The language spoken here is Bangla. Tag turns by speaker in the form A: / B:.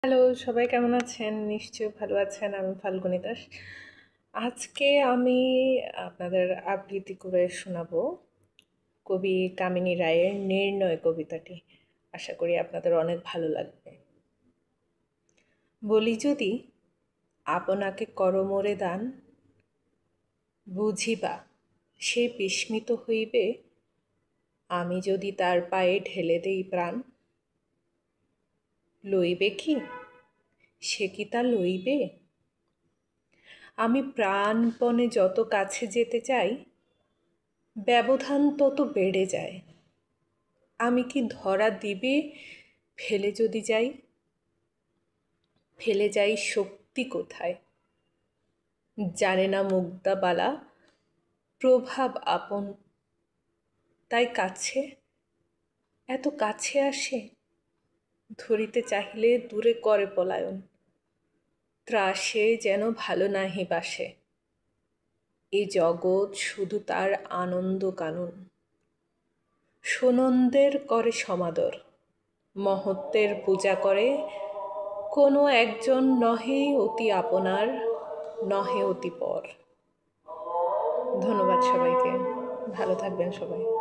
A: হ্যালো, সবাই কেমন আছেন? নিশ্চয়ই ভালো আছেন। আমি ফাল্গুনী দাস। আজকে আমি আপনাদের আবৃত্তি করে শোনাবো কবি কামিনী রায়ের নির্ণয় কবিতাটি। আশা করি আপনাদের অনেক ভালো লাগবে। বলি যদি আপনাকে করমরে দান, বুঝিবা সে বিস্মিত হইবে, আমি যদি তার পায়ে ঢেলে দেই প্রাণ, লইবে কি? সে কি তা লইবে? আমি প্রাণপণে যত কাছে যেতে চাই, ব্যবধান তত বেড়ে যায়। আমি কি ধরা দিবে ফেলে যদি যাই? ফেলে যাই শক্তি কোথায়? জানে না মুগ্ধাবালা প্রভাব আপন, তাই কাছে, এত কাছে আসে, ধরিতে চাহিলে দূরে করে পলায়ন। ত্রাসে যেন ভালো নাহি বাসে, এ জগৎ শুধু তার আনন্দ কানন। সুনন্দের করে সমাদর, মহত্বের পূজা করে, কোনো একজন নহে অতি আপনার, নহে অতি পর। ধন্যবাদ সবাইকে। ভালো থাকবেন সবাই।